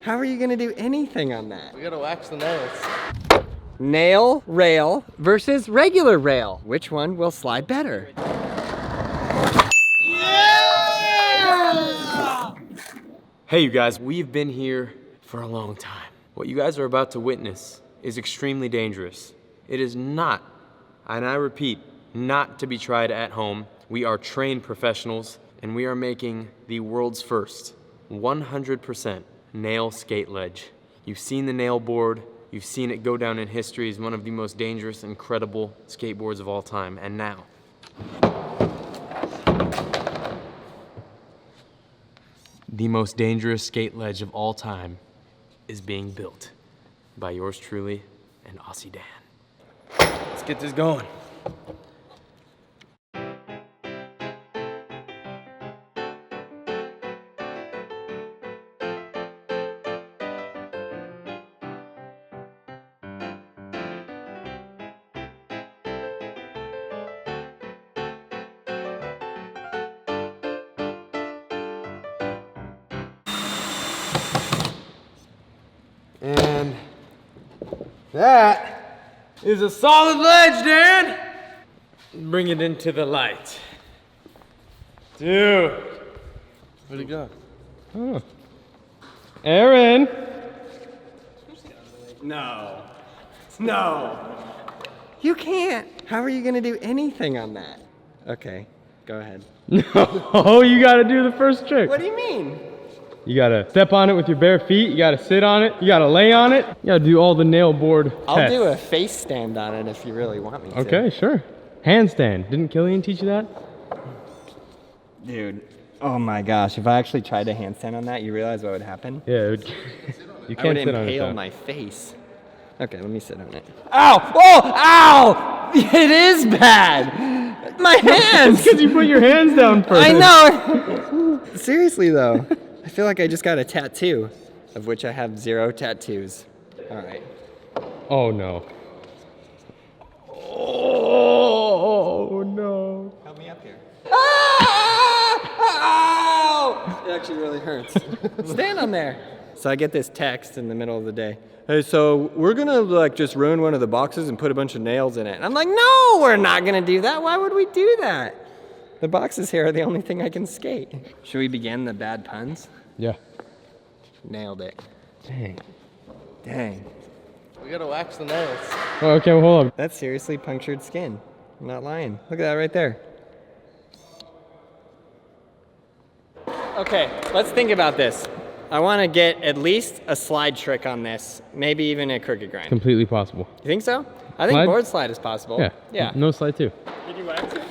How are you gonna do anything on that? We gotta wax the nails. Nail rail versus regular rail. Which one will slide better? Yeah! Hey you guys, we've been here for a long time. What you guys are about to witness is extremely dangerous. It is not, and I repeat, not to be tried at home. We are trained professionals and we are making the world's first 100% nail skate ledge. You've seen the nail board. You've seen it go down in history as one of the most dangerous, incredible skateboards of all time. And now, the most dangerous skate ledge of all time is being built by yours truly and Aussie Dan. Let's get this going. And that is a solid ledge, Dan. Bring it into the light. Dude. Where'd it go? Oh. Aaron. No. No. You can't. How are you gonna do anything on that? Okay, go ahead. No, you gotta do the first trick. What do you mean? You gotta step on it with your bare feet, you gotta sit on it, you gotta lay on it, you gotta do all the nail board I'll tests. do a face stand on it if you really want me to. Okay, sure. Handstand. Didn't Killian teach you that? Dude, oh my gosh, if I actually tried to handstand on that, you realize what would happen? Yeah, it would, you I would can't sit on it impale though. my face. Okay, let me sit on it. Ow! Oh, ow! It is bad! My hands! Because you put your hands down first. I know! Seriously though, I feel like I just got a tattoo, of which I have 0 tattoos. All right. Oh no. Oh no. Help me up here. Ow! It actually really hurts. Stand on there. So I get this text in the middle of the day. Hey, so we're gonna like just ruin one of the boxes and put a bunch of nails in it. And I'm like, no, we're not gonna do that. Why would we do that? The boxes here are the only thing I can skate. Should we begin the bad puns? Yeah. Nailed it. Dang. Dang. We gotta wax the nails. Oh, okay, well, hold on. That's seriously punctured skin. I'm not lying. Look at that right there. Okay, let's think about this. I want to get at least a slide trick on this, maybe even a crooked grind. Completely possible. You think so? I think Slide? board slide is possible. Yeah. Yeah. No slide too. Did you wax it?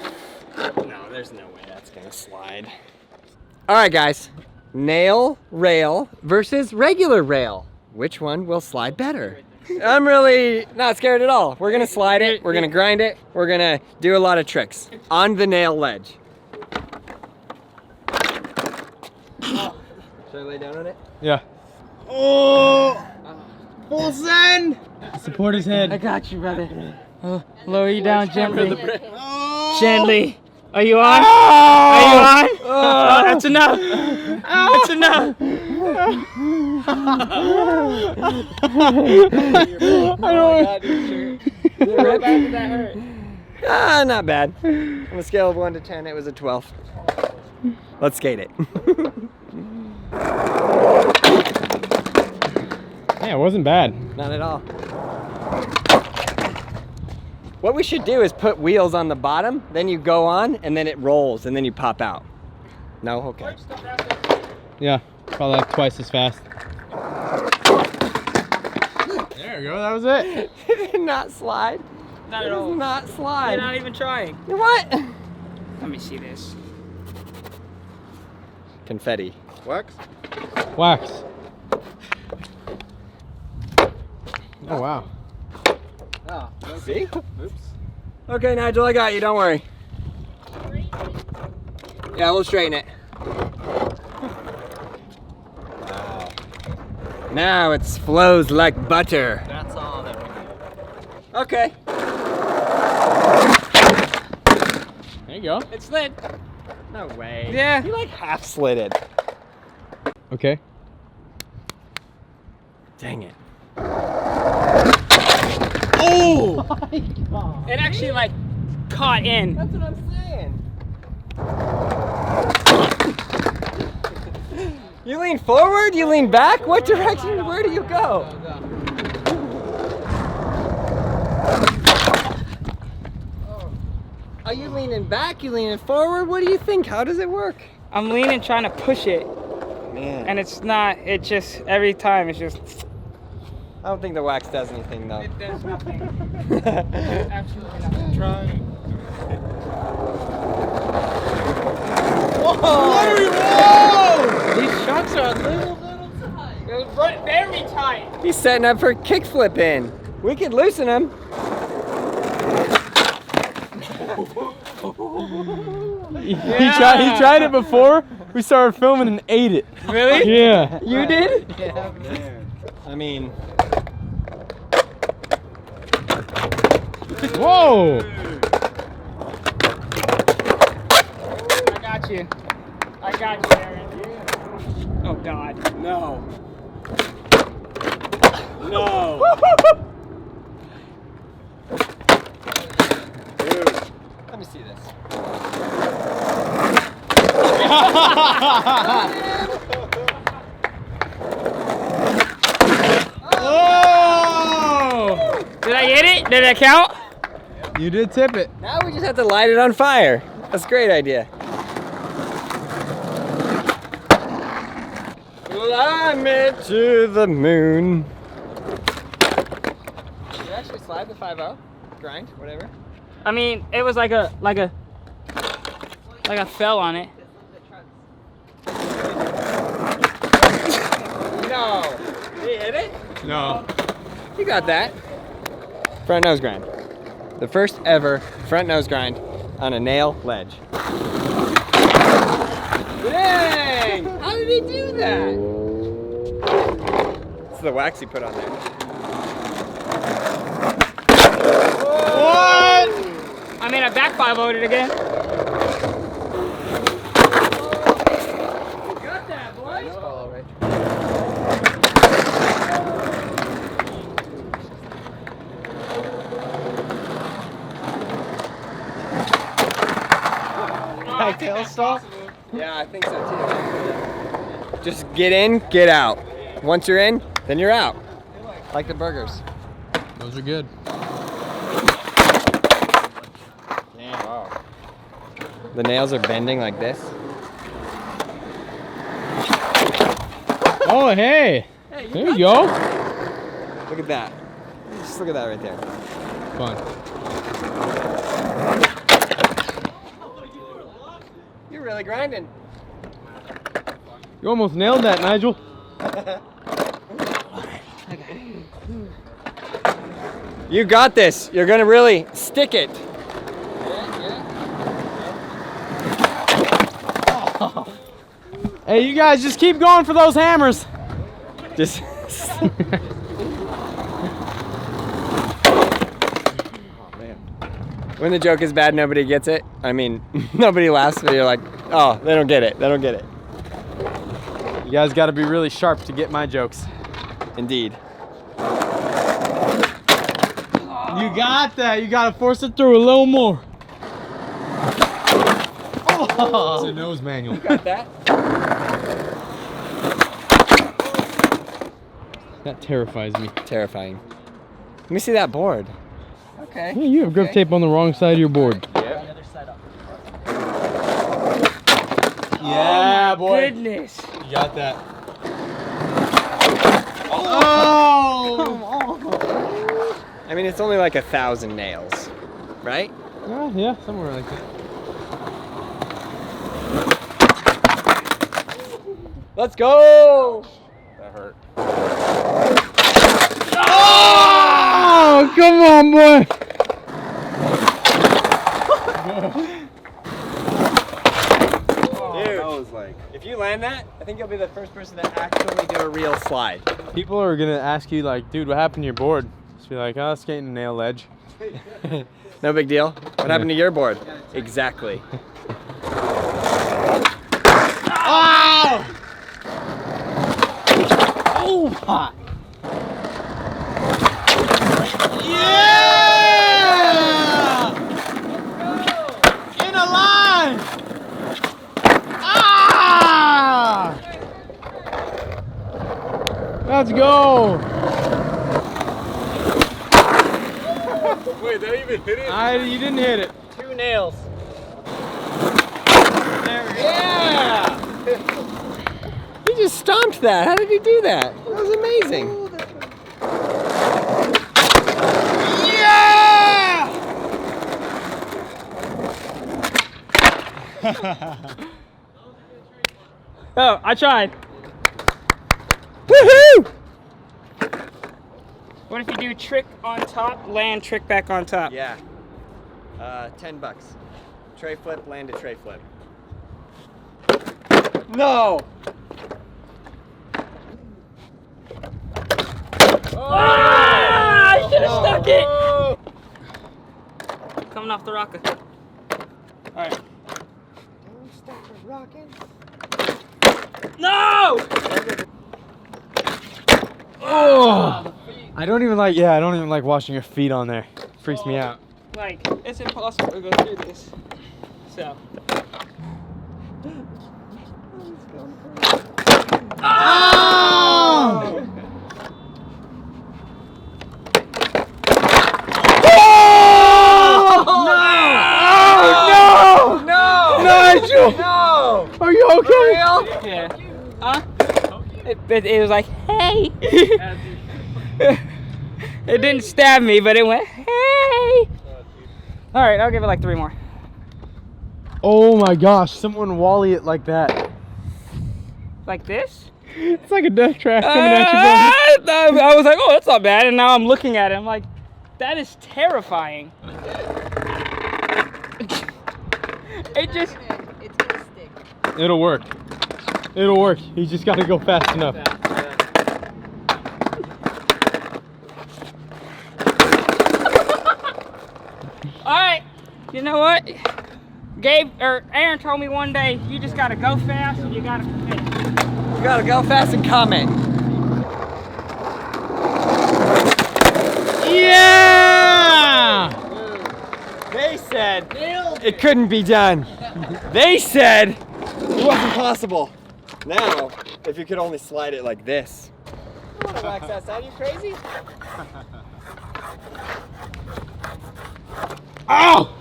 No, there's no way that's gonna slide. All right, guys. Nail rail versus regular rail. Which one will slide better? I'm really not scared at all. We're gonna slide it, we're gonna grind it, we're gonna do a lot of tricks on the nail ledge. Should I lay down on it? Yeah. Oh! Full send! Support his head. I got you, brother. Lower you down gently. Oh! Gently. Are you on? Oh! Are you on? Oh, that's enough. That's enough. How bad did that hurt? Ah, not bad. On a scale of 1 to 10, it was a 12. Let's skate it. Yeah, it wasn't bad. Not at all. What we should do is put wheels on the bottom, then you go on, and then it rolls, and then you pop out. No? Okay. Yeah, probably like twice as fast. There we go, that was it. It did not slide. Not It at all. does not slide. You're not even trying. What? Let me see this. Confetti. Wax? Wax. Oh, wow. Oh, See? oops. Okay, Nigel, I got you. Don't worry. Yeah, we'll straighten it. Wow. Now it flows like butter. That's all that we need. Okay. There you go. It slid. No way. Yeah. You like half slid it. Okay. Dang it. Oh! It actually like caught in. That's what I'm saying. You lean forward? You lean back? What direction? Where do you go? Are you leaning back? You leaning forward? What do you think? How does it work? I'm leaning, trying to push it, Man. and it's not. It just every time it's just. I don't think the wax does anything though. It does nothing. Absolutely nothing. Try. Whoa! These shocks are a little tight. Very tight. He's setting up for a kickflip in. We could loosen him. He tried it before. We started filming and ate it. Really? Yeah. You did? Yeah. I mean, Whoa! I got you. I got you, Aaron. Oh God. no. No. Let me see this. Oh! Did I hit it? Did it count? You did tip it. Now we just have to light it on fire. That's a great idea. Fly me to the moon. Did you actually slide the 5-0? Grind, whatever. I mean, it was like I fell on it. No. Did you hit it? No. You got that. Front nose grind. The first ever front nose grind on a nail ledge. Dang! How did he do that? It's the wax he put on there. What? I mean, I back 5-0'd it again. You got that, boy. Tail stall? Yeah, I think so too. Just get in, get out. Once you're in, then you're out. Like the burgers. Those are good. Wow. The nails are bending like this. Oh, hey. There you go. Look at that. Just look at that right there. Fun. You're really grinding. You almost nailed that, Nigel. You got this. You're gonna really stick it. Hey, you guys just keep going for those hammers. Just. When the joke is bad, nobody gets it. I mean, nobody laughs, but you're like, oh, they don't get it. They don't get it. You guys got to be really sharp to get my jokes. Indeed. You got that. You got to force it through a little more. Oh, it's a nose manual. You got that. That terrifies me. Terrifying. Let me see that board. Okay. Yeah, you have grip tape on the wrong side of your board. Yeah, boy. Goodness. You got that. Oh! I mean, it's only like 1,000 nails, right? Yeah, somewhere like that. Let's go! That hurt. Oh, come on, boy! Dude, if you land that, I think you'll be the first person to actually do a real slide. People are gonna ask you like, dude, what happened to your board? Just be like, oh, skating a nail ledge. No big deal. What happened to your board? Exactly. Oh! Oh! Yeah! In a line! Ah! Let's go! Wait, that even hit it? You didn't hit it. 2 nails. Yeah! He just stomped that. How did he do that? That was amazing. Oh, I tried. Woohoo! What if you do trick on top, land, trick back on top? Yeah. $10. Tray flip, land a tray flip. No! Ah! I should have stuck it! Coming off the rocker. Alright. Don't stop the rocking. No! Oh! I don't even like washing your feet on there. Freaks me out. Like, it's impossible to go through this. So. Oh! Oh! No! Nigel! No! Are you okay? Yeah. Huh? It was like, hey! It didn't stab me, but it went, hey! Alright, I'll give it like 3 more. Oh my gosh, someone wally it like that. Like this? It's like a death trap coming at you, bro. I was like, oh, that's not bad. And now I'm looking at it. I'm like, that is terrifying. It just... It's gonna stick. It'll work. It'll work. You just gotta go fast enough. Alright, you know what? Aaron told me one day, you just gotta go fast and you gotta commit. You gotta go fast and comment. Yeah! They said it couldn't be done. They said it wasn't possible. Now, if you could only slide it like this. You wanna wax outside, you crazy? Ow!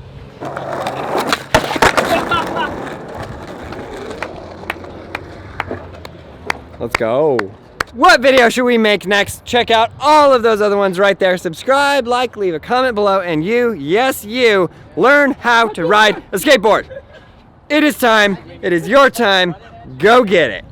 Let's go. What video should we make next? Check out all of those other ones right there. Subscribe, like, leave a comment below, and you, yes you, learn how to ride a skateboard. It is time. It is your time. Go get it.